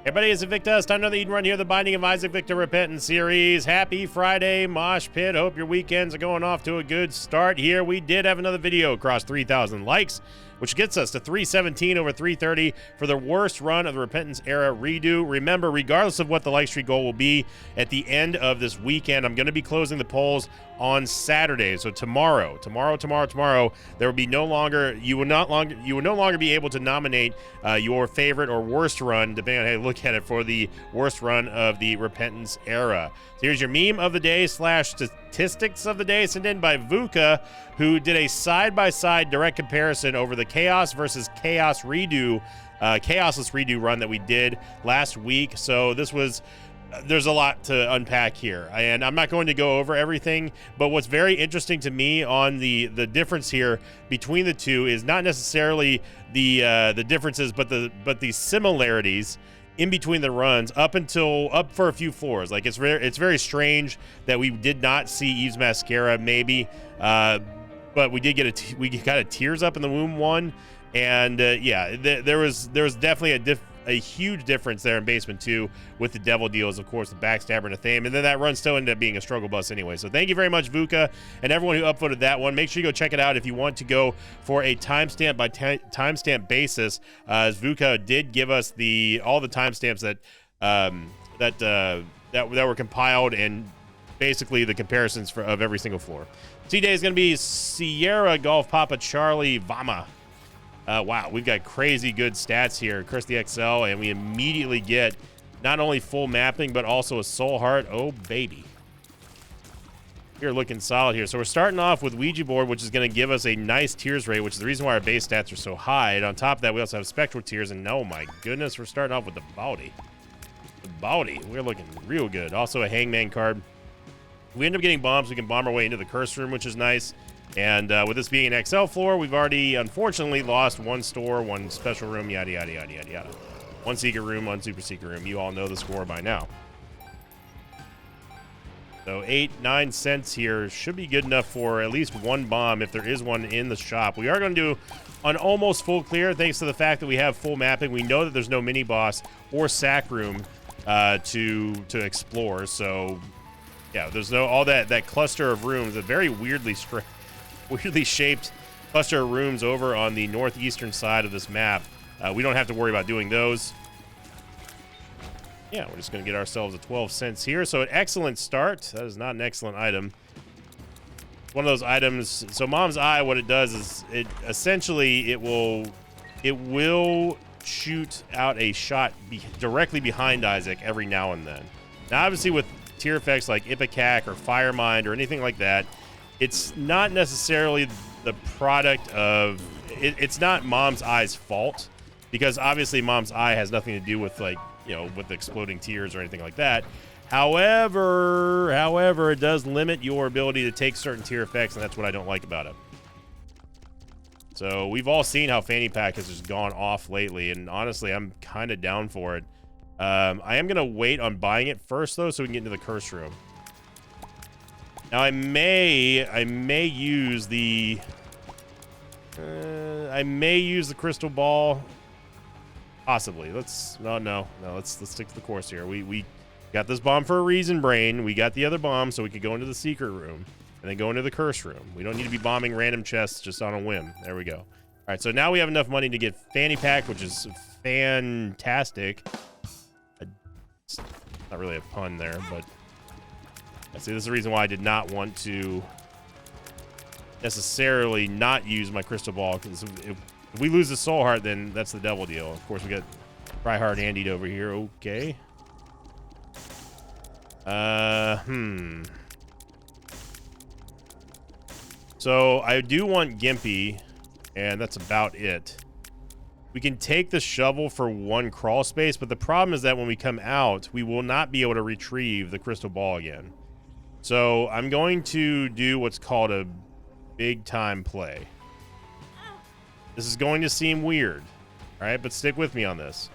Everybody, it's Invicta. It's time for another Eden Run here, the Binding of Isaac Victor Repentance series. Happy Friday, Mosh Pit. Hope your weekends are going off to a good start here. We did have another video across 3,000 likes, which gets us to 317 over 330 for the worst run of the Repentance era redo. Remember, regardless of what the like streak goal will be at the end of this weekend, I'm going to be closing the polls on Saturday. So tomorrow, there will be no longer, you will no longer be able to nominate your favorite or worst run, depending on how you look at it, for the worst run of the Repentance era. So here's your meme of the day / statistics of the day, sent in by VUCA, who did a side-by-side direct comparison over the Chaos versus Chaos redo, Chaosless redo run that we did last week. So this was, there's a lot to unpack here, and I'm not going to go over everything, but what's very interesting to me on the difference here between the two is not necessarily the differences, but the similarities in between the runs up for a few floors. Like, it's very strange that we did not see Eve's Mascara, maybe, but we did get we got a Tears Up in the Womb one, and yeah, there was definitely a huge difference there in Basement 2 with the Devil Deals, of course, the Backstabber and the Thame, and then that run still ended up being a struggle bus anyway. So thank you very much, VUCA, and everyone who upvoted that one. Make sure you go check it out if you want to go for a timestamp by timestamp basis, as VUCA did give us all the timestamps that were compiled, and basically the comparisons of every single floor. T-Day is going to be Sierra Golf Papa Charlie Vama. Wow, we've got crazy good stats here. Curse the XL, and we immediately get not only full mapping, but also a Soul Heart. Oh, baby. We're looking solid here. So we're starting off with Ouija Board, which is going to give us a nice Tears rate, which is the reason why our base stats are so high. And on top of that, we also have Spectral Tears, and oh my goodness, we're starting off with the Body. The Body. We're looking real good. Also a Hangman card. If we end up getting bombs, we can bomb our way into the Curse Room, which is nice. And with this being an XL floor, we've already, unfortunately, lost one store, one special room, yada, yada, yada, yada, yada. One secret room, one super secret room. You all know the score by now. So 8-9 cents here should be good enough for at least one bomb if there is one in the shop. We are going to do an almost full clear thanks to the fact that we have full mapping. We know that there's no mini boss or sack room to explore. So yeah, there's no all that cluster of rooms, a very weirdly shaped cluster of rooms over on the northeastern side of this map. We don't have to worry about doing those. Yeah, we're just going to get ourselves a 12 cents here. So an excellent start. That is not an excellent item. One of those items. So Mom's Eye, what it does is it essentially it will shoot out a shot directly behind Isaac every now and then. Now, obviously, with tier effects like Ipecac or Firemind or anything like that, it's not necessarily the product of it's not Mom's Eye's fault, because obviously Mom's Eye has nothing to do with, like, you know, with exploding tears or anything like that. However, it does limit your ability to take certain tier effects, and that's what I don't like about it. So we've all seen how Fanny Pack has just gone off lately, and honestly, I'm kind of down for it. I am gonna wait on buying it first, though, so we can get into the Curse Room. Now I may use the crystal ball, possibly. Let's stick to the course here. We got this bomb for a reason, Brain. We got the other bomb so we could go into the secret room and then go into the Curse Room. We don't need to be bombing random chests just on a whim. There we go. All right, so now we have enough money to get Fanny Pack, which is fantastic. It's not really a pun there, but I see this is the reason why I did not want to necessarily not use my crystal ball, because if we lose the Soul Heart, then that's the Devil Deal. Of course, we got Tryhard Andy over here. Okay. So I do want Gimpy, and that's about it. We can take the shovel for one crawl space, but the problem is that when we come out, we will not be able to retrieve the crystal ball again. So I'm going to do what's called a big time play. This is going to seem weird, all right, but stick with me on this.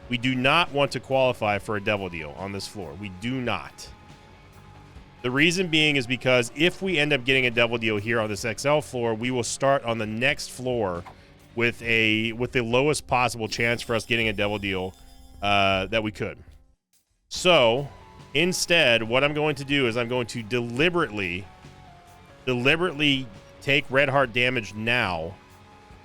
We do not want to qualify for a Devil Deal on this floor. We do not. The reason being is because if we end up getting a Devil Deal here on this XL floor, we will start on the next floor with the lowest possible chance for us getting a Devil Deal that we could. So instead, what I'm going to do is I'm going to deliberately take red heart damage now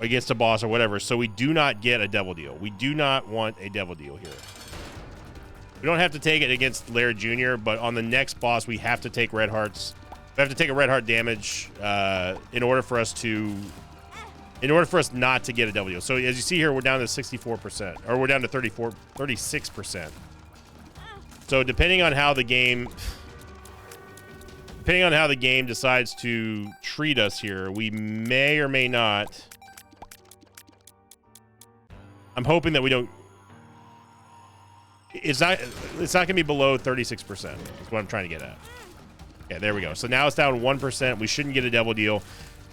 against a boss or whatever, so we do not get a devil deal. We do not want a devil deal here. We don't have to take it against Laird Jr., but on the next boss, we have to take red hearts. We have to take a red heart damage in order for us not to get a devil deal. So as you see here, we're down to 64%, or we're down to 36%. So depending on how the game decides to treat us here, we may or may not. I'm hoping that we don't. It's not going to be below 36%. Is what I'm trying to get at. Yeah, there we go. So now it's down 1%. We shouldn't get a devil deal.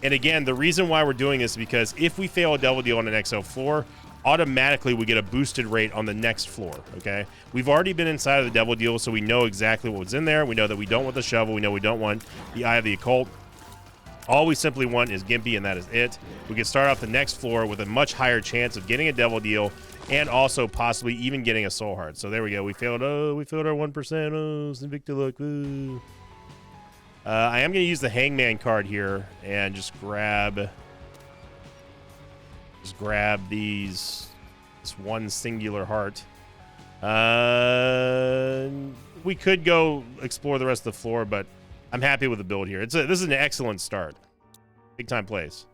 And again, the reason why we're doing this is because if we fail a devil deal on an XL floor, automatically we get a boosted rate on the next floor. Okay, we've already been inside of the devil deal, so we know exactly what's in there. We know that we don't want the shovel. We know we don't want the Eye of the Occult. All we simply want is Gimpy, and that is it. We can start off the next floor with a much higher chance of getting a devil deal and also possibly even getting a soul heart. So there we go. We failed. Oh, we failed our 1%. Oh, Invicta luck. Ooh. I am going to use the Hangman card here and just grab this one singular heart. We could go explore the rest of the floor, but I'm happy with the build here. This is an excellent start. Big time plays.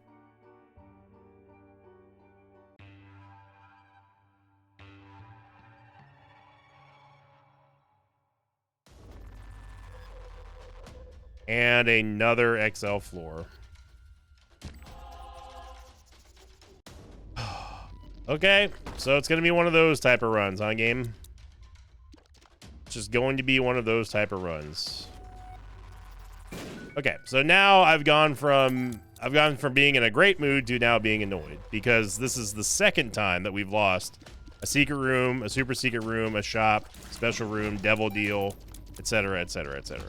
And another XL floor. Okay, so it's going to be one of those type of runs, huh, game? It's just going to be one of those type of runs. Okay, so now I've gone from being in a great mood to now being annoyed, because this is the second time that we've lost a secret room, a super secret room, a shop, special room, devil deal, etc., etc., etc.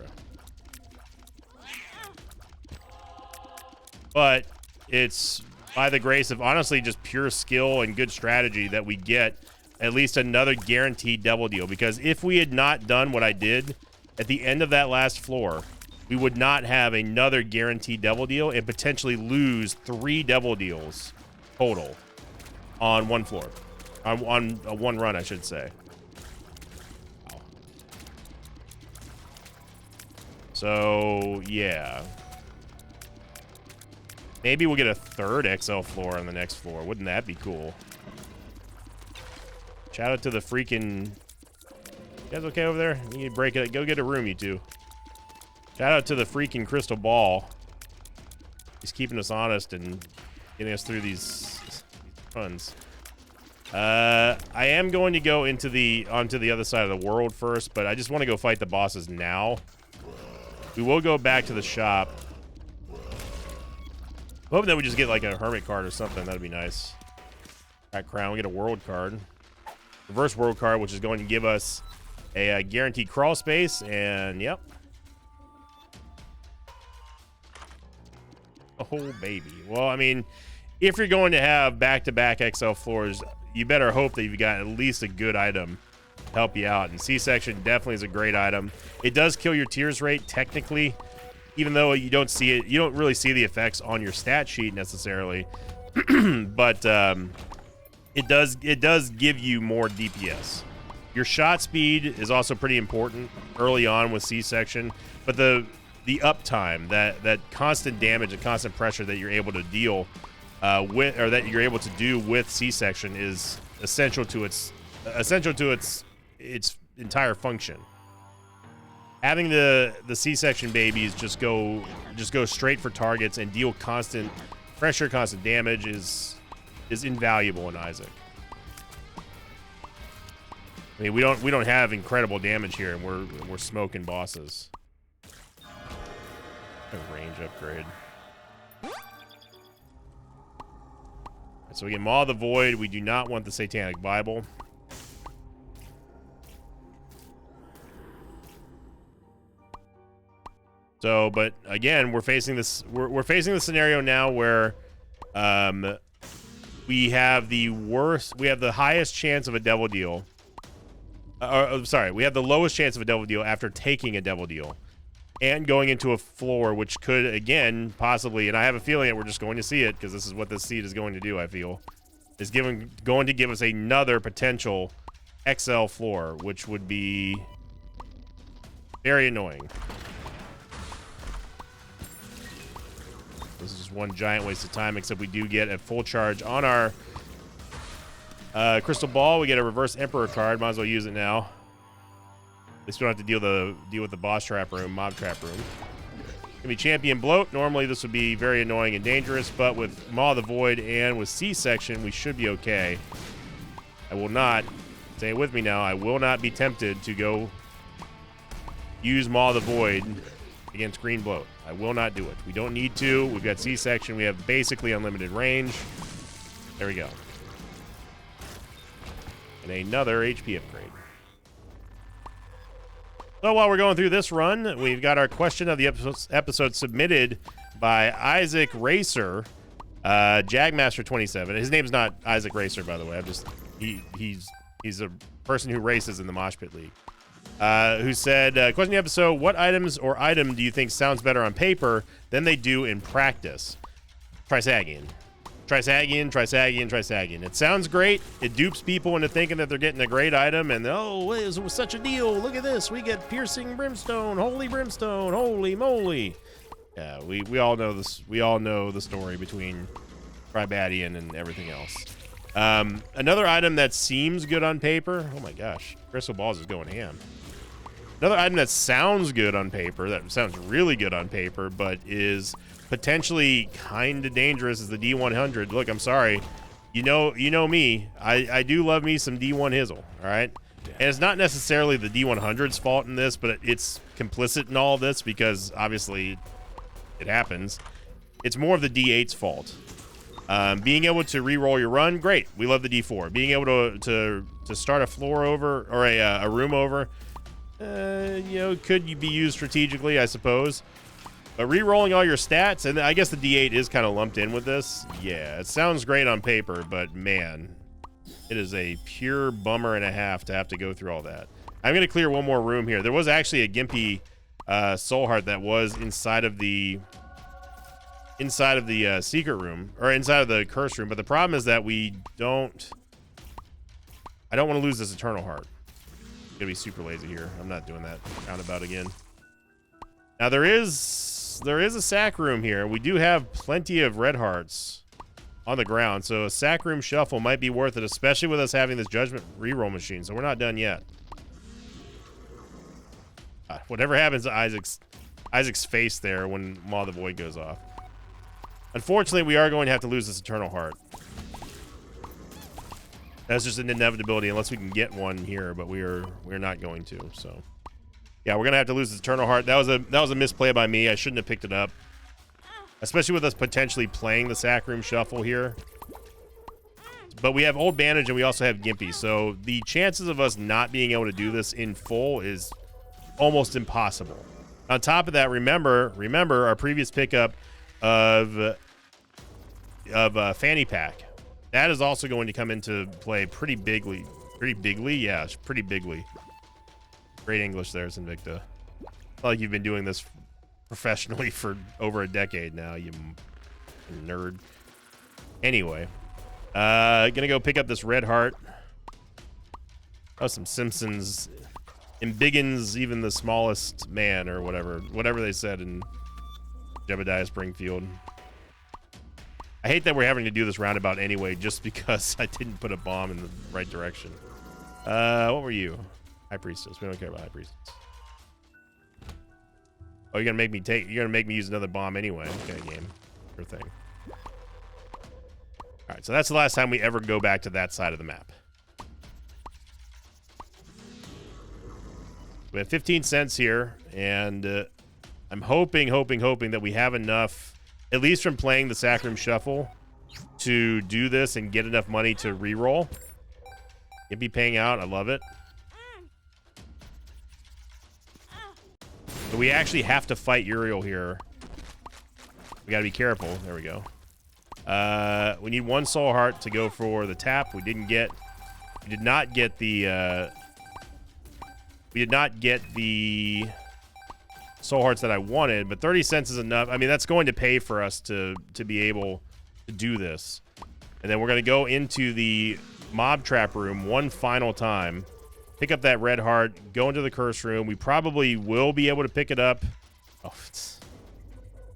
But it's by the grace of honestly just pure skill and good strategy that we get at least another guaranteed devil deal. Because if we had not done what I did at the end of that last floor, we would not have another guaranteed devil deal and potentially lose 3 devil deals total on one floor. On one run, I should say. So, yeah. Maybe we'll get a third XL floor on the next floor. Wouldn't that be cool? Shout out to the freaking... You guys okay over there? You need to break it. Go get a room, you two. Shout out to the freaking crystal ball. He's keeping us honest and getting us through these runs. I am going to go onto the other side of the world first, but I just want to go fight the bosses now. We will go back to the shop. I'm hoping that we just get like a hermit card or something. That'd be nice. That crown, we get a world card. Reverse world card, which is going to give us a guaranteed crawl space, and yep. Oh, baby. Well, I mean, if you're going to have back-to-back XL floors, you better hope that you've got at least a good item to help you out. And C-section definitely is a great item. It does kill your tears rate, technically, even though you don't see it. You don't really see the effects on your stat sheet necessarily. But it does give you more DPS. Your shot speed is also pretty important early on with C-section, but the uptime, that constant damage and constant pressure that you're able to deal with, or that you're able to do with C-section, is essential to its entire function. Having the C-section babies just go straight for targets and deal constant pressure, constant damage is invaluable in Isaac. I mean, we don't have incredible damage here, and we're smoking bosses. A range upgrade. So we get Maw of the Void. We do not want the Satanic Bible. So, but again, we're facing this. We're facing the scenario now where we have the highest chance of a devil deal Sorry, we have the lowest chance of a devil deal after taking a devil deal and going into a floor, which could, again, possibly, and I have a feeling that we're just going to see it because this is what this seed is going to do, I feel, is going to give us another potential XL floor, which would be very annoying. This is just one giant waste of time, except we do get a full charge on our crystal ball. We get a reverse Emperor card. Might as well use it now. At least we don't have to deal with the boss trap room, mob trap room. Gonna be champion bloat. Normally this would be very annoying and dangerous, but with Maw of the Void and with C-section, we should be okay. I will not, say it with me now, I will not be tempted to go use Maw of the Void against green bloat. I will not do it. We don't need to. We've got C-section. We have basically unlimited range. There we go. And another HP upgrade. So while we're going through this run, we've got our question of the episode submitted by Isaac Racer, Jagmaster 27. His name's not Isaac Racer, by the way. He's a person who races in the Mosh Pit League. Who said, question of the episode, what items or item do you think sounds better on paper than they do in practice? Trisagion. Trisagion, Trisagion, Trisagion. It sounds great. It dupes people into thinking that they're getting a great item, and oh, it was such a deal. Look at this. We get piercing brimstone, holy brimstone, holy moly. Yeah, we all know this. We all know the story between Tribadian and everything else. Another item that seems good on paper. Oh my gosh, Crystal Balls is going ham. Another item that sounds good on paper, that sounds really good on paper, but is potentially kind of dangerous is the D100. Look, I'm sorry. You know me. I do love me some D1 Hizzle, all right? And it's not necessarily the D100's fault in this, but it's complicit in all of this because obviously it happens. It's more of the D8's fault. Being able to re-roll your run, great. We love the D4. Being able to start a floor over or a room over, could you be used strategically, I suppose. But re-rolling all your stats, and I guess the D8 is kind of lumped in with this. Yeah, it sounds great on paper, but man, it is a pure bummer and a half to have to go through all that. I'm going to clear one more room here. There was actually a Gimpy Soul Heart that was inside of the secret room, or inside of the curse room, but the problem is that I don't want to lose this Eternal Heart. I'm gonna be super lazy here. I'm not doing that roundabout again. Now there is a sack room here. We do have plenty of red hearts on the ground, so a sack room shuffle might be worth it, especially with us having this judgment reroll machine. So we're not done yet. Whatever happens to Isaac's face there when Maw of the Void goes off. Unfortunately, we are going to have to lose this Eternal Heart. That's just an inevitability unless we can get one here, but we're not going to. So, yeah, we're gonna have to lose this Eternal Heart. That was a misplay by me. I shouldn't have picked it up, especially with us potentially playing the sack room shuffle here. But we have Old Bandage and we also have Gimpy, so the chances of us not being able to do this in full is almost impossible. On top of that, remember our previous pickup of Fanny Pack. That is also going to come into play pretty bigly. Yeah, it's pretty bigly. Great English there, Sinvicta. Like you've been doing this professionally for over a decade now, you nerd. Anyway, gonna go pick up this red heart. Oh, some Simpsons. Embiggens even the smallest man, or whatever they said in Jebediah Springfield. I hate that we're having to do this roundabout anyway, just because I didn't put a bomb in the right direction. What were you? High Priestess. We don't care about High Priestess. Oh, you're gonna make me use another bomb anyway. Okay, game. Sure thing. Alright, so that's the last time we ever go back to that side of the map. We have 15 cents here, and I'm hoping that we have enough, at least from playing the Sacrum Shuffle, to do this and get enough money to reroll. It'd be paying out. I love it. But we actually have to fight Uriel here. We gotta be careful. There we go. We need one Soul Heart to go for the tap. We did not get the We did not get the soul hearts that I wanted, but 30 cents is enough. I mean, that's going to pay for us to be able to do this. And then we're going to go into the mob trap room one final time, pick up that red heart, go into the curse room. We probably will be able to pick it up. Oh,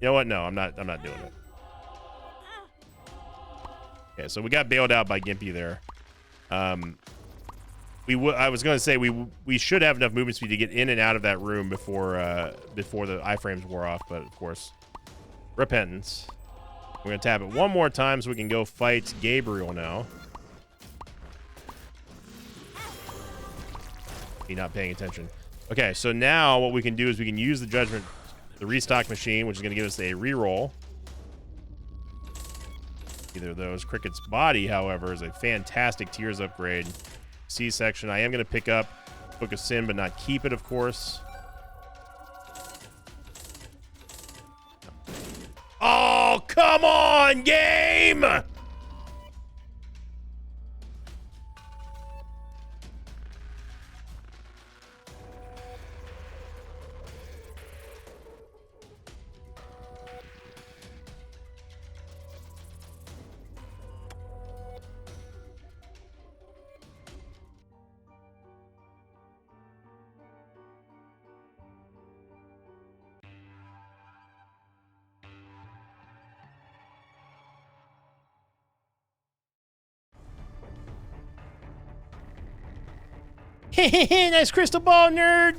you know what? No, I'm not doing it. Okay, so we got bailed out by Gimpy there. I was going to say we should have enough movement speed to get in and out of that room before the iframes wore off, but of course, repentance. We're going to tap it one more time so we can go fight Gabriel now. You're not paying attention. Okay, so now what we can do is we can use the judgment, the restock machine, which is going to give us a reroll. Either of those. Cricket's body, however, is a fantastic tiers upgrade. C-section. I am going to pick up Book of Sin, but not keep it, of course. Oh, come on, game! Nice crystal ball, nerd!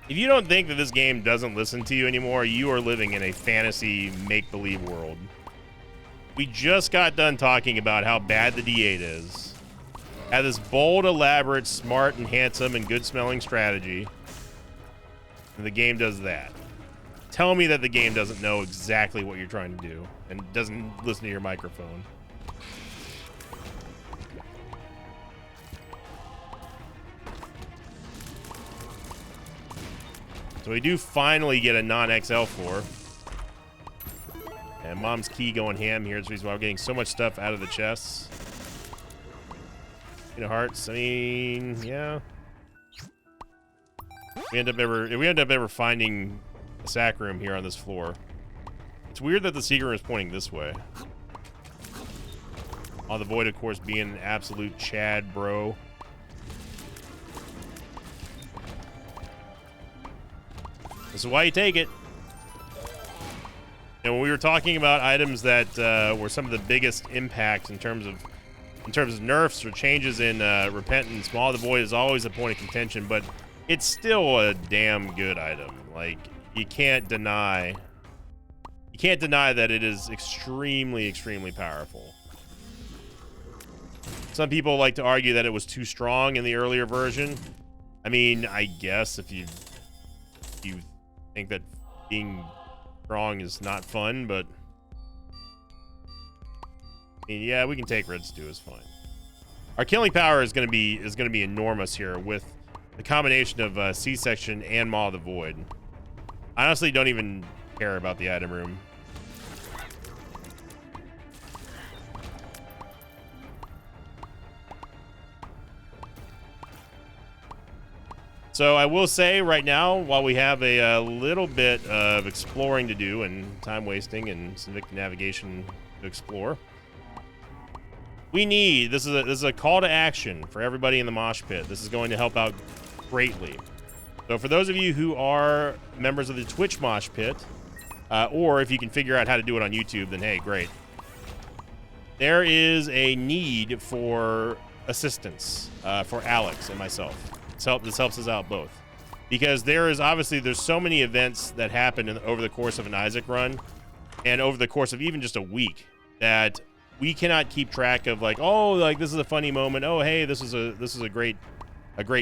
If you don't think that this game doesn't listen to you anymore, you are living in a fantasy make-believe world. We just got done talking about how bad the D8 is. Had this bold, elaborate, smart, and handsome, and good-smelling strategy. And the game does that. Tell me that the game doesn't know exactly what you're trying to do and doesn't listen to your microphone. So we do finally get a non-XL floor. And Mom's Key going ham here. It's the reason why we're getting so much stuff out of the chests. Hearts, I mean, yeah. We end up ever finding a sack room here on this floor. It's weird that the secret room is pointing this way. All the Void, of course, being an absolute Chad bro. This is why you take it. And when we were talking about items that were some of the biggest impacts in terms of nerfs or changes in Repentance, Maw of the Void is always a point of contention, but it's still a damn good item. Like, you can't deny that it is extremely, extremely powerful. Some people like to argue that it was too strong in the earlier version. I mean, I guess if you think that being strong is not fun, but I mean, yeah, we can take red stew, is fine. Our killing power is going to be enormous here with the combination of C-section and Maw of the Void. I honestly don't even care about the item room. So I will say right now, while we have a little bit of exploring to do and time wasting and some victim navigation to explore, we need, this is a call to action for everybody in the mosh pit. This is going to help out greatly. So for those of you who are members of the Twitch mosh pit, or if you can figure out how to do it on YouTube, then hey, great. There is a need for assistance for Alex and myself. This helps us out both, because there's so many events that happen over the course of an Isaac run and over the course of even just a week that we cannot keep track of, like, oh, like this is a funny moment, oh hey, this is a great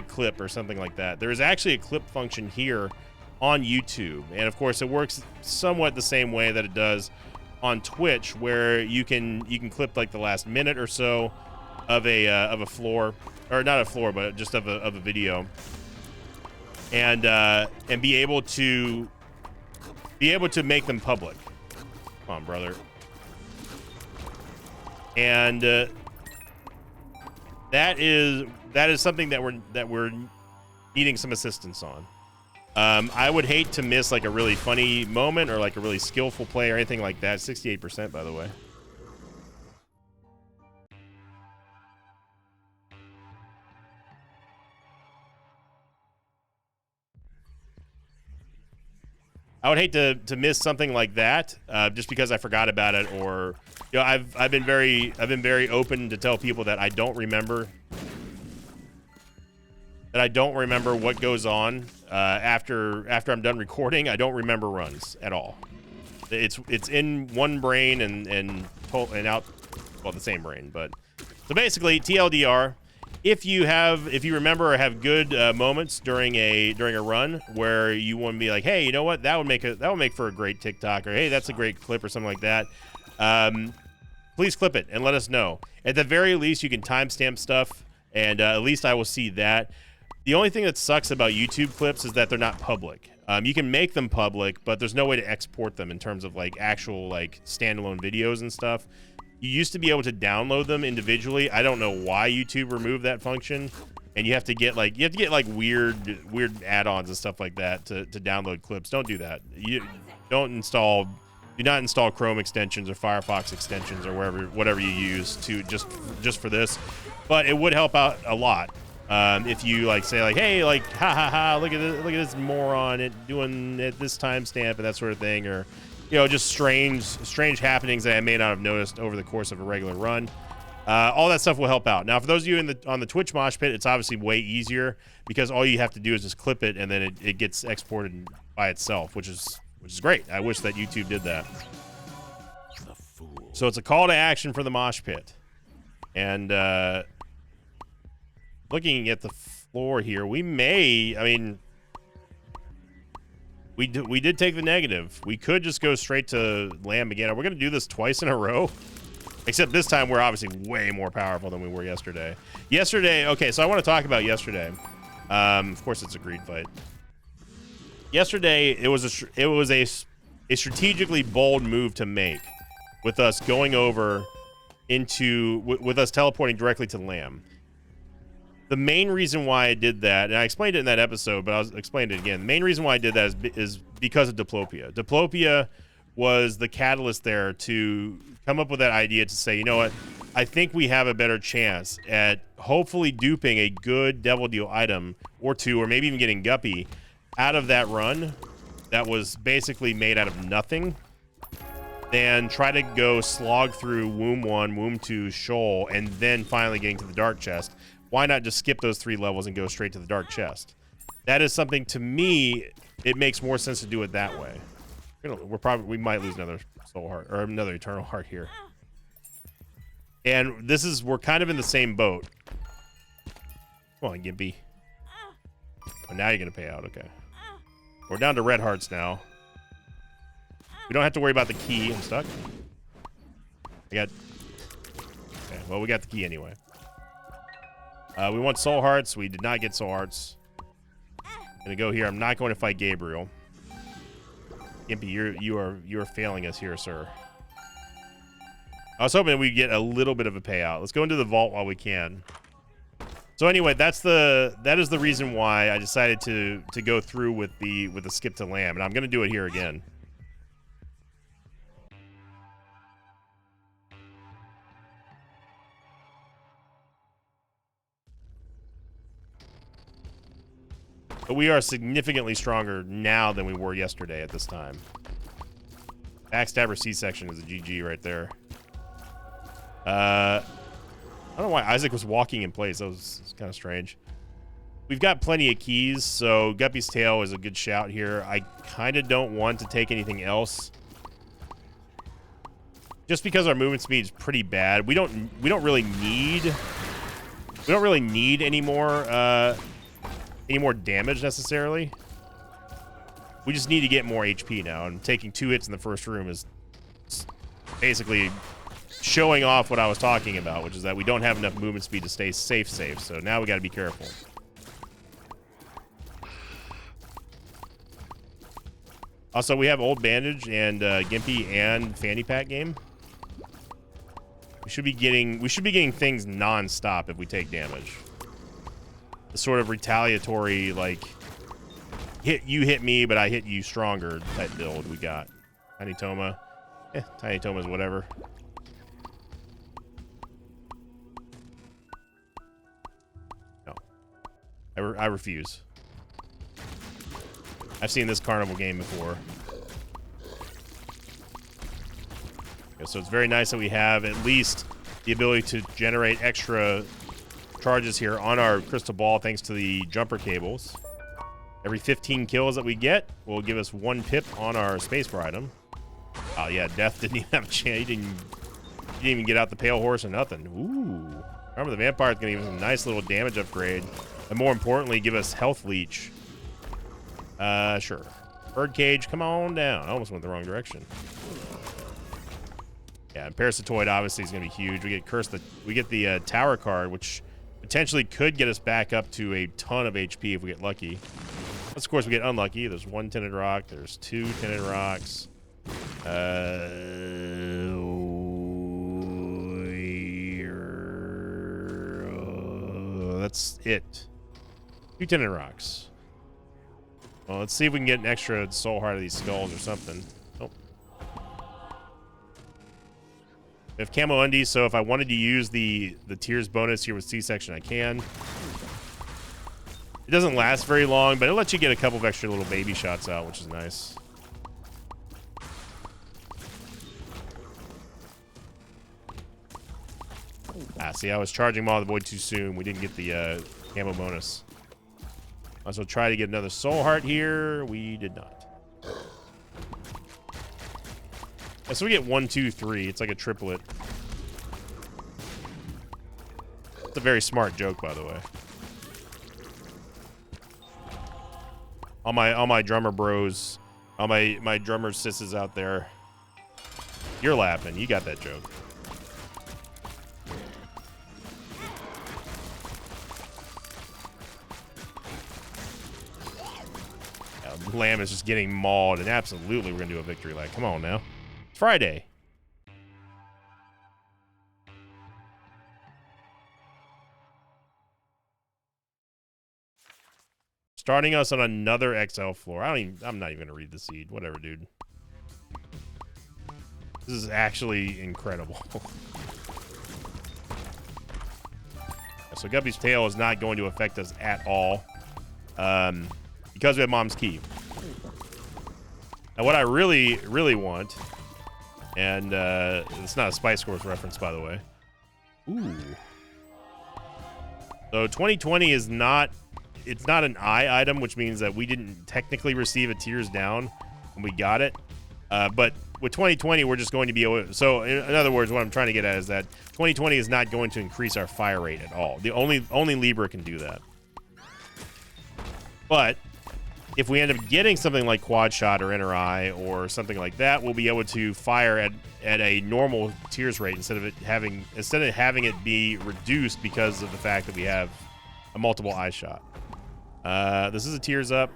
clip or something like that. There is actually a clip function here on YouTube, and of course it works somewhat the same way that it does on Twitch, where you can clip like the last minute or so of a floor, or not a floor, but just of a video. and be able to make them public. Come on, brother. And that is something that we're needing some assistance on. I would hate to miss like a really funny moment or like a really skillful play or anything like that. 68%, by the way. I would hate to miss something like that just because I forgot about it, or I've been very open to tell people that I don't remember what goes on after I'm done recording. I don't remember runs at all. It's in one brain and out, well, the same brain. But so basically, TLDR. If you remember or have good moments during a run where you want to be like, hey, you know what, that would make for a great TikTok, or hey, that's a great clip or something like that, please clip it and let us know. At the very least, you can timestamp stuff, and at least I will see that. The only thing that sucks about YouTube clips is that they're not public. You can make them public, but there's no way to export them in terms of like actual like standalone videos and stuff. You used to be able to download them individually. I don't know why YouTube removed that function, and you have to get like weird add-ons and stuff like that to download clips. Don't do that. Do not install Chrome extensions or Firefox extensions or whatever you use to just for this. But it would help out a lot if you like say like, hey, like ha, look at this moron doing at this timestamp and that sort of thing, or just strange happenings that I may not have noticed over the course of a regular run. All that stuff will help out. Now, for those of you on the Twitch mosh pit, it's obviously way easier because all you have to do is just clip it and then it gets exported by itself, which is great. I wish that YouTube did that. So it's a call to action for the mosh pit. And looking at the floor here, we did take the negative. We could just go straight to Lamb again. Are we going to do this twice in a row? Except this time we're obviously way more powerful than we were yesterday. Okay, so I want to talk about yesterday. Of course, it's a greed fight. Yesterday, it was a strategically bold move to make with us going over with us teleporting directly to Lamb. The main reason why I did that, and I explained it in that episode, but I'll explain it again. The main reason why I did that is because of Diplopia. Diplopia was the catalyst there to come up with that idea to say, you know what, I think we have a better chance at hopefully duping a good Devil Deal item or two, or maybe even getting Guppy out of that run that was basically made out of nothing, than try to go slog through Womb 1, Womb 2, Shoal, and then finally getting to the Dark Chest. Why not just skip those 3 levels and go straight to the Dark Chest? That is something, to me, it makes more sense to do it that way. We might lose another Soul Heart, or another Eternal Heart here. And we're kind of in the same boat. Come on, Gimpy. Oh, now you're going to pay out, okay. We're down to red hearts now. We don't have to worry about the key. I'm stuck. Okay, well, we got the key anyway. We want soul hearts. We did not get soul hearts. Gonna go here. I'm not going to fight Gabriel. Gimpy, you are failing us here, sir. I was hoping we'd get a little bit of a payout. Let's go into the vault while we can. So anyway, that is the reason why I decided to go through with the skip to Lamb, and I'm gonna do it here again. But we are significantly stronger now than we were yesterday at this time. Backstabber C-section is a GG right there. I don't know why Isaac was walking in place. That was kind of strange. We've got plenty of keys, so Guppy's Tail is a good shout here. I kind of don't want to take anything else, just because our movement speed is pretty bad. We don't really need any more damage necessarily. We just need to get more HP now, and taking 2 hits in the first room is basically showing off what I was talking about, which is that we don't have enough movement speed to stay safe. So now we got to be careful. Also, we have Old Bandage and Gimpy and Fanny Pack game. We should be getting things non-stop if we take damage. The sort of retaliatory, like, you hit me, but I hit you stronger type build we got. Tiny Toma. Tiny Toma's whatever. No. I refuse. I've seen this carnival game before. Okay, so it's very nice that we have at least the ability to generate extra charges here on our crystal ball thanks to the jumper cables. Every 15 kills that we get will give us 1 pip on our spacebar item. Oh yeah, Death didn't even have a chance. He didn't even get out the pale horse or nothing. Ooh. Remember, the vampire's gonna give us a nice little damage upgrade. And more importantly, give us health leech. Sure. Birdcage, come on down. I almost went the wrong direction. Yeah, and Parasitoid obviously is gonna be huge. We get the tower card, which potentially could get us back up to a ton of HP if we get lucky. Of course, we get unlucky. There's 1 tinted rock. There's 2 tinted rocks. That's it. 2 tinted rocks. Well, let's see if we can get an extra soul heart of these skulls or something. Nope. We have camo undies, so if I wanted to use the tiers bonus here with C-section, I can. It doesn't last very long, but it'll let you get a couple of extra little baby shots out, which is nice. See, I was charging Maw of the Void too soon. We didn't get the camo bonus. Also try to get another soul heart here. We did not. Yeah, so we get 1, 2, 3. It's like a triplet. It's a very smart joke, by the way. All my drummer bros, all my drummer sisses out there. You're laughing. You got that joke. Lamb is just getting mauled, and absolutely we're gonna do a victory lag. Come on now. It's Friday. Starting us on another XL floor. I'm not even gonna read the seed. Whatever, dude. This is actually incredible. So Guppy's tail is not going to affect us at all. Because we have Mom's Key. Now what I really, really want, and it's not a Spice Girls reference, by the way. Ooh. So 2020 is not, it's not an I item, which means that we didn't technically receive a tears down when we got it. But with 2020, we're just going to be able to, so in other words, what I'm trying to get at is that 2020 is not going to increase our fire rate at all. The only Libra can do that. But if we end up getting something like Quad Shot or Inner Eye or something like that, we'll be able to fire at a normal tears rate instead of having it be reduced because of the fact that we have a multiple eye shot. This is a tears up.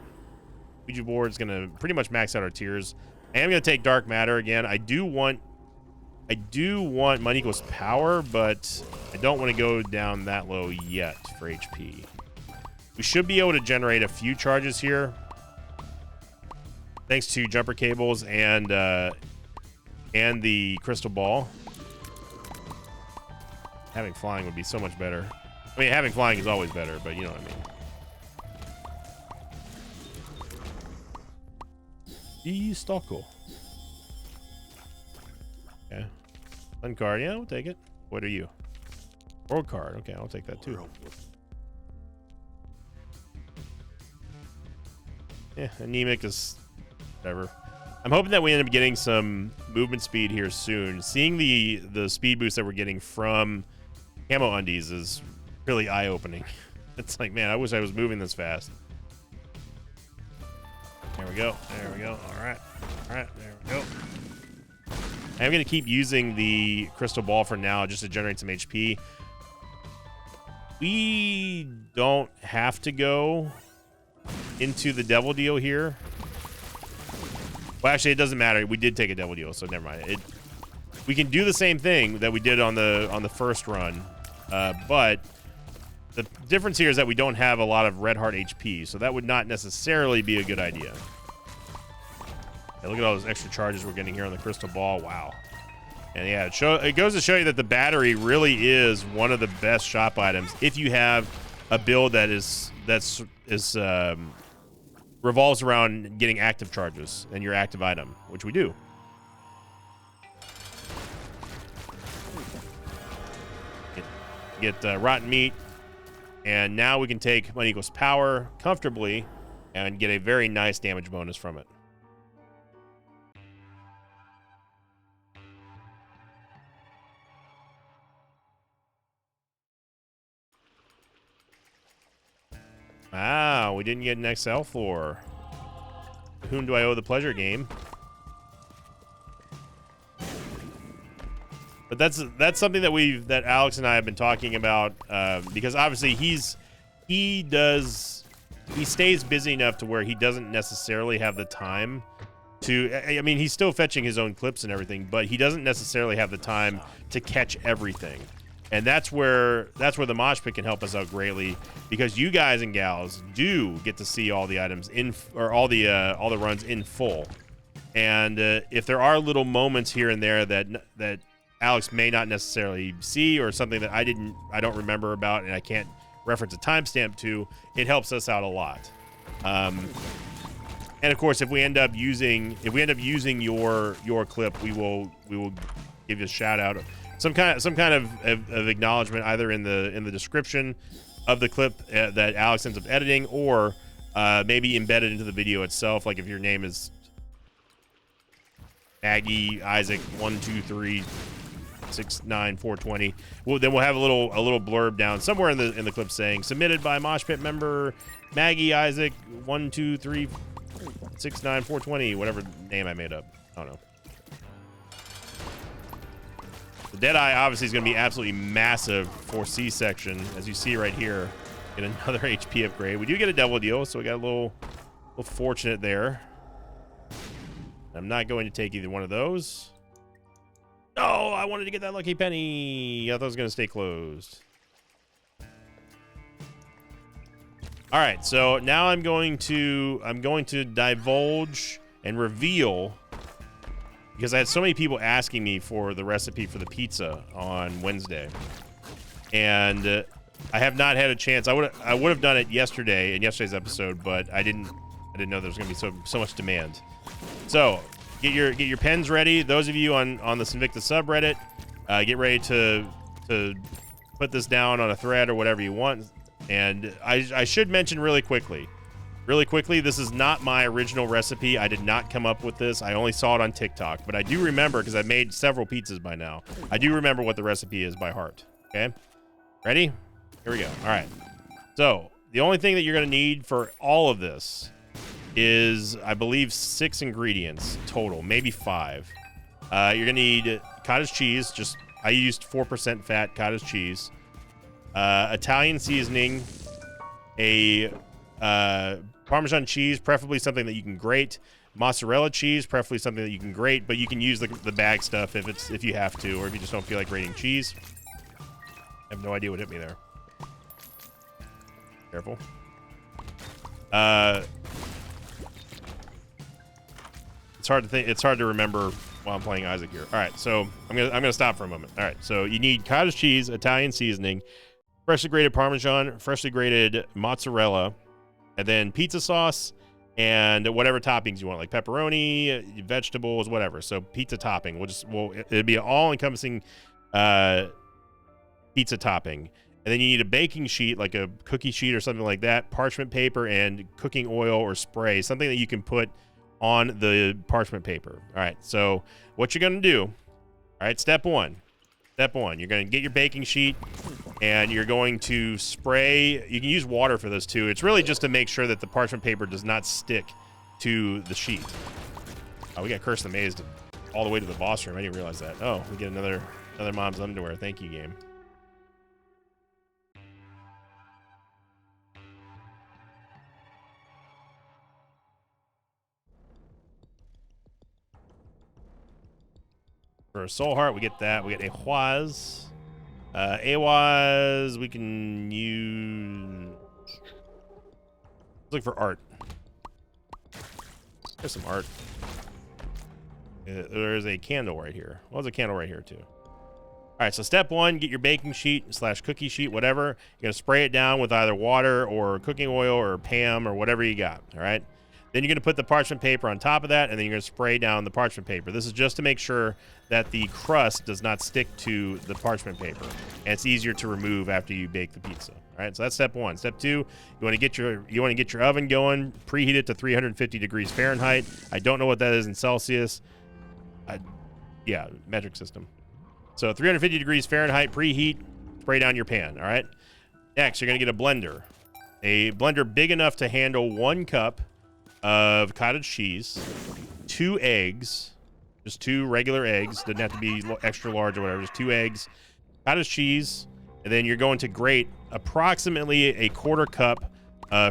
Ouija board is gonna pretty much max out our tears. I am gonna take Dark Matter again. I do want Money Equals Power, but I don't want to go down that low yet for HP. We should be able to generate a few charges here, thanks to jumper cables and the crystal ball. Having flying would be so much better. I mean, having flying is always better, but you know what I mean. Stocko. Okay. One card. Yeah, we'll take it. What are you? World card. Okay, I'll take that too. Yeah, anemic is whatever. I'm hoping that we end up getting some movement speed here soon. Seeing the speed boost that we're getting from camo undies is really eye-opening. It's like, man, I wish I was moving this fast. There we go. There we go. All right. All right. There we go. I'm going to keep using the crystal ball for now just to generate some HP. We don't have to go into the devil deal here. Well, actually, it doesn't matter. We did take a double deal, so never mind. We can do the same thing that we did on the first run, but the difference here is that we don't have a lot of red heart HP, so that would not necessarily be a good idea. Hey, look at all those extra charges we're getting here on the crystal ball. Wow. And yeah, it goes to show you that the battery really is one of the best shop items if you have a build that revolves around getting active charges and your active item, which we do. Get rotten meat, and now we can take money equals power comfortably and get a very nice damage bonus from it. Wow, we didn't get an XL floor. To whom do I owe the pleasure, game? But that's something that Alex and I have been talking about, because obviously he stays busy enough to where he doesn't necessarily have the time to, I mean, he's still fetching his own clips and everything, but he doesn't necessarily have the time to catch everything. And that's where the mosh pit can help us out greatly, because you guys and gals do get to see all the items or all the runs in full. And if there are little moments here and there that Alex may not necessarily see, or something that I don't remember about and I can't reference a timestamp to, it helps us out a lot. And of course, if we end up using your clip, we will give you a shout out, some kind of acknowledgement, either in the description of the clip that Alex ends up editing, or maybe embedded into the video itself. Like if your name is Maggie Isaac 12369 then we'll have a little blurb down somewhere in the clip saying submitted by Mosh Pit member Maggie Isaac 12369 whatever name I made up. I don't know. The Deadeye obviously is going to be absolutely massive for C-section, as you see right here. Get another HP upgrade. We do get a double deal, so we got a little fortunate there. I'm not going to take either one of those. No, I wanted to get that lucky penny. I thought it was going to stay closed. All right, so now I'm going to divulge and reveal, because I had so many people asking me for the recipe for the pizza on Wednesday, and I have not had a chance. I would have done it yesterday in yesterday's episode, but I didn't know there was going to be so much demand. So get your pens ready. Those of you on the Sinvicta subreddit, get ready to put this down on a thread or whatever you want. And I should mention really quickly, this is not my original recipe. I did not come up with this. I only saw it on TikTok, but I do remember, because I've made several pizzas by now, I do remember what the recipe is by heart. Okay, ready? Here we go. All right. So the only thing that you're going to need for all of this is, I believe, 6 ingredients total, maybe 5. You're going to need cottage cheese. I used 4% fat cottage cheese. Italian seasoning, a Parmesan cheese, preferably something that you can grate, mozzarella cheese, preferably something that you can grate, but you can use the bag stuff if you have to, or if you just don't feel like grating cheese. I have no idea what hit me there. Careful. It's hard to think. It's hard to remember while I'm playing Isaac here. All right, so I'm gonna stop for a moment. All right, so you need cottage cheese, Italian seasoning, freshly grated Parmesan, freshly grated mozzarella, and then pizza sauce and whatever toppings you want, like pepperoni, vegetables, whatever. So pizza topping. It'll be an all-encompassing pizza topping. And then you need a baking sheet, like a cookie sheet or something like that, parchment paper, and cooking oil or spray, something that you can put on the parchment paper. All right, so what you're going to do, all right, step one, you're going to get your baking sheet, and you're going to spray. You can use water for this too. It's really just to make sure that the parchment paper does not stick to the sheet. Oh, we got Curse the Maze all the way to the boss room. I didn't realize that. Oh, we get another Mom's Underwear. Thank you, game. For a soul heart, we get that. We get Ahwaz. Ahwaz, we can use... Let's look for art. There's some art. There's a candle right here. Well, there's a candle right here, too. All right, so step one, get your baking sheet / cookie sheet, whatever. You're going to spray it down with either water or cooking oil or Pam or whatever you got, all right? Then you're going to put the parchment paper on top of that, and then you're going to spray down the parchment paper. This is just to make sure that the crust does not stick to the parchment paper, and it's easier to remove after you bake the pizza. All right, so that's step one. Step two, you want to get your oven going, preheat it to 350 degrees Fahrenheit. I don't know what that is in Celsius. Yeah, metric system. So 350 degrees Fahrenheit, preheat, spray down your pan, all right? Next, you're going to get a blender big enough to handle 1 cup of cottage cheese, 2 eggs, just 2 regular eggs, doesn't have to be extra large or whatever, just 2 eggs, cottage cheese, and then you're going to grate approximately a 1/4 cup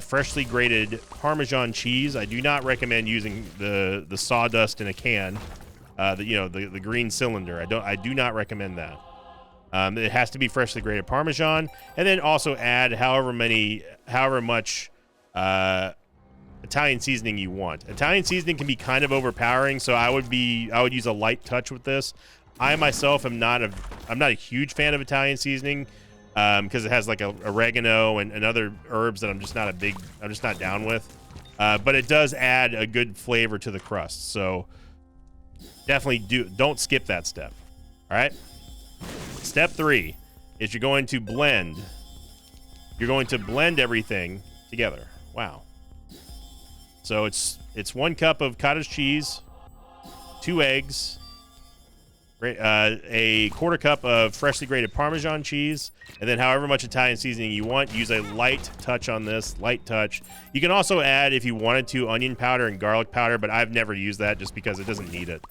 freshly grated Parmesan cheese. I do not recommend using the sawdust in a can. The green cylinder. I do not recommend that. It has to be freshly grated Parmesan, and then also add however much Italian seasoning you want. Italian seasoning can be kind of overpowering, so I would use a light touch with this. I myself I'm not a huge fan of Italian seasoning because it has like oregano and other herbs that I'm just not down with. But it does add a good flavor to the crust. So definitely don't skip that step. All right. Step 3 is you're going to blend everything together. Wow. So it's 1 cup of cottage cheese, 2 eggs, a 1/4 cup of freshly grated Parmesan cheese, and then however much Italian seasoning you want. Use a light touch on this, light touch. You can also add, if you wanted to, onion powder and garlic powder, but I've never used that just because it doesn't need it.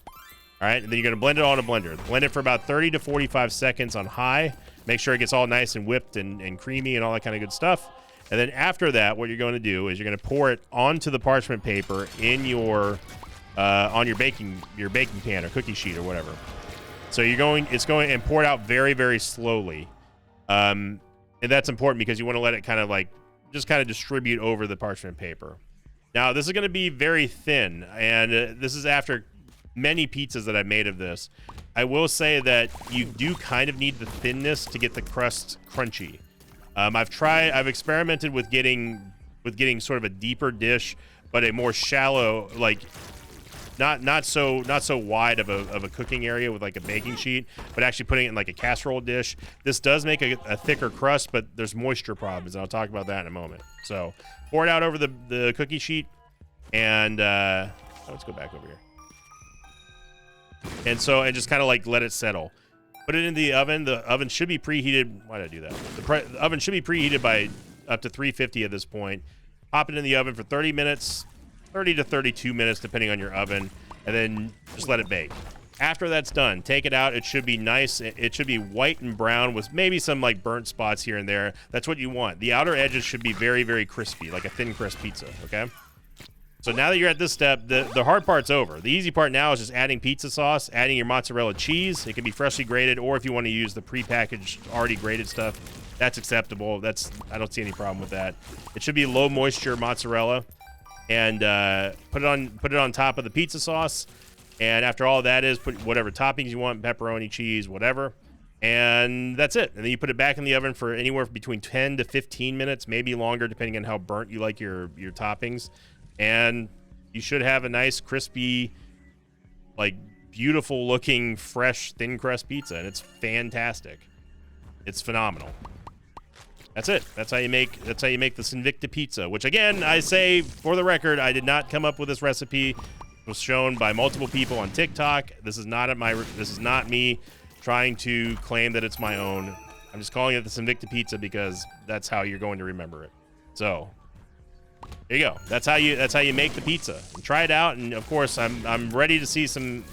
All right, and then you're going to blend it all in a blender. Blend it for about 30 to 45 seconds on high. Make sure it gets all nice and whipped and creamy and all that kind of good stuff. And then after that, what you're going to do is you're going to pour it onto the parchment paper in your on your baking pan or cookie sheet or whatever. So it's going and pour it out very, very slowly. And that's important because you want to let it kind of distribute over the parchment paper. Now, this is going to be very thin, and this is after many pizzas that I've made of this. I will say that you do kind of need the thinness to get the crust crunchy. I've experimented with getting sort of a deeper dish, but a more shallow, like not so wide of a cooking area with like a baking sheet, but actually putting it in like a casserole dish. This does make a thicker crust, but there's moisture problems, and I'll talk about that in a moment. So pour it out over the cookie sheet, and let's go back over here. And just kind of like let it settle. Put it in the oven. The oven should be preheated. Why did I do that? The oven should be preheated by up to 350 at this point. Pop it in the oven for 30 minutes, 30 to 32 minutes, depending on your oven, and then just let it bake. After that's done, take it out. It should be nice. It should be white and brown with maybe some like burnt spots here and there. That's what you want. The outer edges should be very, very crispy, like a thin crust pizza, okay? So now that you're at this step, the hard part's over. The easy part now is just adding pizza sauce, adding your mozzarella cheese. It can be freshly grated, or if you want to use the prepackaged, already grated stuff, that's acceptable. I don't see any problem with that. It should be low moisture mozzarella, and put it on top of the pizza sauce. And after all that is, put whatever toppings you want, pepperoni, cheese, whatever. And that's it. And then you put it back in the oven for anywhere between 10 to 15 minutes, maybe longer, depending on how burnt you like your toppings. And you should have a nice, crispy, like beautiful looking, fresh, thin crust pizza. And it's fantastic. It's phenomenal. That's it. That's how you make the Sinvicta pizza, which again, I say for the record, I did not come up with this recipe. It was shown by multiple people on TikTok. This is not me trying to claim that it's my own. I'm just calling it the Sinvicta pizza because that's how you're going to remember it. So there you go. That's how you make the pizza. And try it out. And of course, I'm ready to see some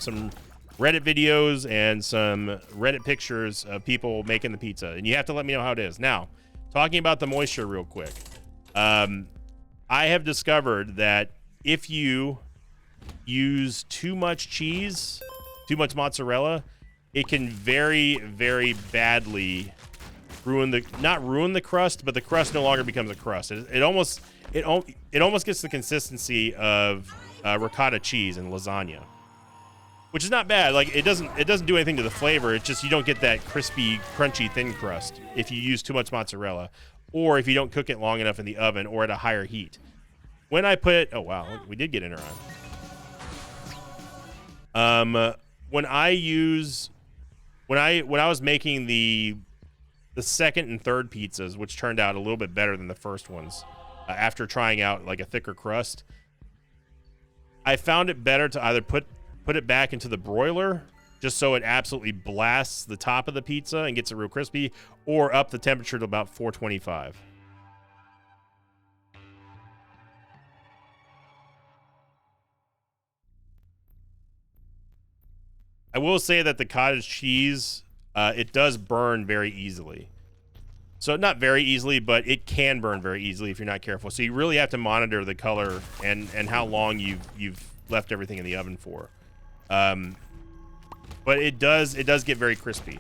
Reddit videos and some Reddit pictures of people making the pizza. And you have to let me know how it is. Now, talking about the moisture real quick. I have discovered that if you use too much cheese, too much mozzarella, it can very, very badly not ruin the crust, but the crust no longer becomes a crust. It almost gets the consistency of ricotta cheese and lasagna, which is not bad. Like it doesn't do anything to the flavor. It's just you don't get that crispy, crunchy, thin crust if you use too much mozzarella, or if you don't cook it long enough in the oven or at a higher heat. When I put, oh wow, we did get in on. When I was making the second and third pizzas, which turned out a little bit better than the first ones, after trying out like a thicker crust, I found it better to either put it back into the broiler just so it absolutely blasts the top of the pizza and gets it real crispy, or up the temperature to about 425. I will say that the cottage cheese, it does burn very easily. So not very easily, but it can burn very easily if you're not careful. So you really have to monitor the color and how long you've left everything in the oven for. But it does get very crispy.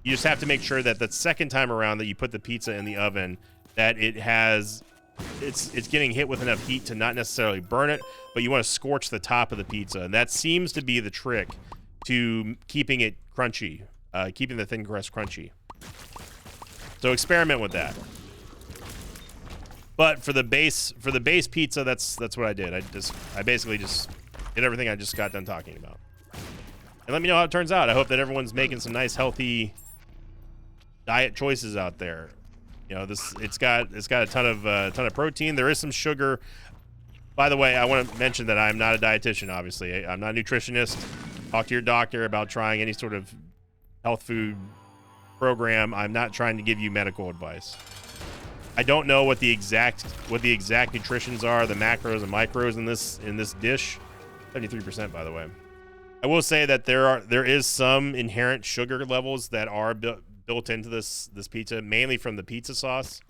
You just have to make sure that the second time around that you put the pizza in the oven, that it's getting hit with enough heat to not necessarily burn it, but you want to scorch the top of the pizza. And that seems to be the trick to keeping it crunchy, keeping the thin crust crunchy. So experiment with that. But for the base pizza, that's what I did. I basically just did everything I just got done talking about. And let me know how it turns out. I hope that everyone's making some nice, healthy diet choices out there. You know, it's got a ton of protein. There is some sugar. By the way, I want to mention that I'm not a dietitian. Obviously, I'm not a nutritionist. Talk to your doctor about trying any sort of health food program. I'm not trying to give you medical advice. I don't know what the exact nutritions are, the macros and micros in this dish. 73%, by the way. I will say that there is some inherent sugar levels that are built into this pizza, mainly from the pizza sauce.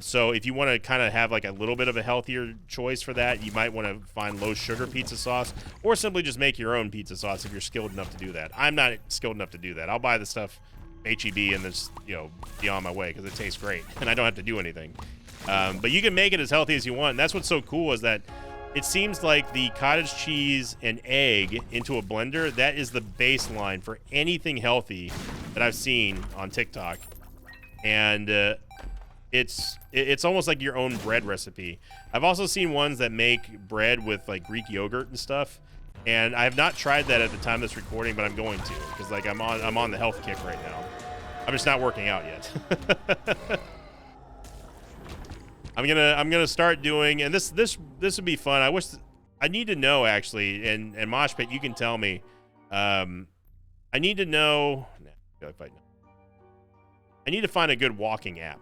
So if you want to kind of have like a little bit of a healthier choice for that, you might want to find low sugar pizza sauce, or simply just make your own pizza sauce if you're skilled enough to do that. I'm not skilled enough to do that. I'll buy the stuff H-E-B and just, be on my way because it tastes great and I don't have to do anything. But you can make it as healthy as you want. And that's what's so cool is that it seems like the cottage cheese and egg into a blender, that is the baseline for anything healthy that I've seen on TikTok. And it's almost like your own bread recipe. I've also seen ones that make bread with like Greek yogurt and stuff. And I have not tried that at the time of this recording, but I'm going to, because like I'm on the health kick right now. I'm just not working out yet. I'm gonna start doing, and this would be fun. I need to know actually, and Mosh Pit, you can tell me. I need to know. I need to find a good walking app.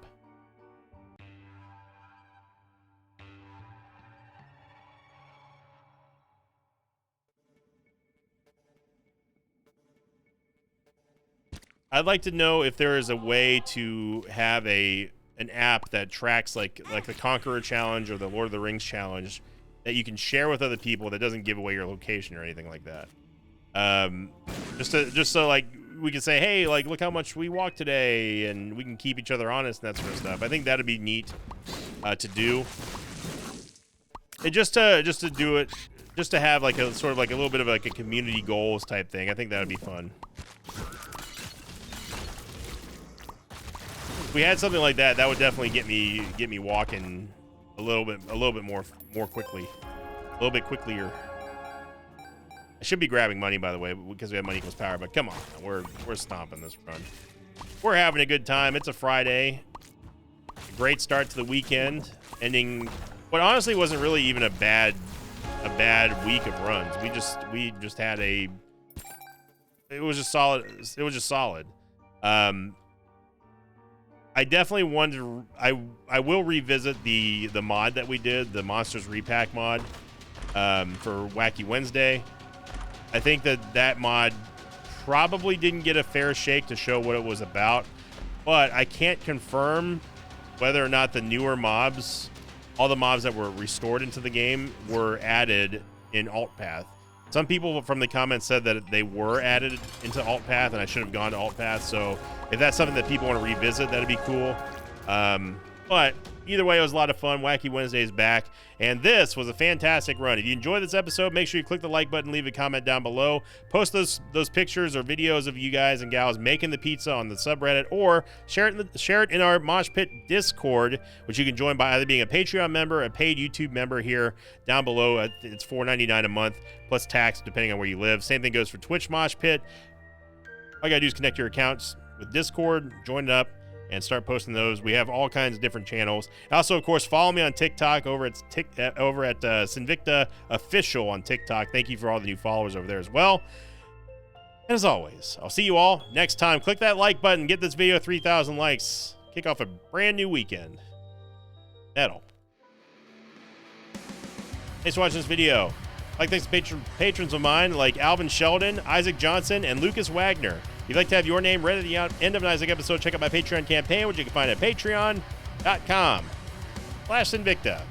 I'd like to know if there is a way to have an app that tracks like the Conqueror Challenge or the Lord of the Rings Challenge that you can share with other people that doesn't give away your location or anything like that. Just so like we can say, hey, like look how much we walked today, and we can keep each other honest and that sort of stuff. I think that'd be neat to do. And just to do it, just to have like a sort of like a little bit of like a community goals type thing. I think that'd be fun. If we had something like that, that would definitely get me walking a little bit more quickly, a little bit quicklier. I should be grabbing money, by the way, because we have money equals power. But come on, we're stomping this run. We're having a good time. It's a Friday. A great start to the weekend, ending what honestly wasn't really even a bad week of runs. We just had a. It was just solid. It was just solid. I definitely want to. I will revisit the mod that we did, the Monsters Repack mod, for Wacky Wednesday. I think that mod probably didn't get a fair shake to show what it was about, but I can't confirm whether or not the newer mobs, all the mobs that were restored into the game, were added in Alt Path. Some people from the comments said that they were added into alt path and I should have gone to alt path. So if that's something that people want to revisit, that'd be cool. But either way, it was a lot of fun. Wacky Wednesday is back, and this was a fantastic run. If you enjoyed this episode, make sure you click the like button, leave a comment down below. Post those pictures or videos of you guys and gals making the pizza on the subreddit, or share it in our Mosh Pit Discord, which you can join by either being a Patreon member, a paid YouTube member here down below. It's $4.99 a month plus tax, depending on where you live. Same thing goes for Twitch Mosh Pit. All you gotta do is connect your accounts with Discord, join it up, and start posting those. We have all kinds of different channels. Also, of course, follow me on TikTok over at Sinvicta Official on TikTok. Thank you for all the new followers over there as well. And as always, I'll see you all next time. Click that like button. Get this video 3,000 likes. Kick off a brand new weekend. Metal. Thanks for watching this video. Thanks to patrons of mine like Alvin Sheldon, Isaac Johnson, and Lucas Wagner. If you'd like to have your name read at the end of an Isaac episode, check out my Patreon campaign, which you can find at patreon.com/Sinvicta.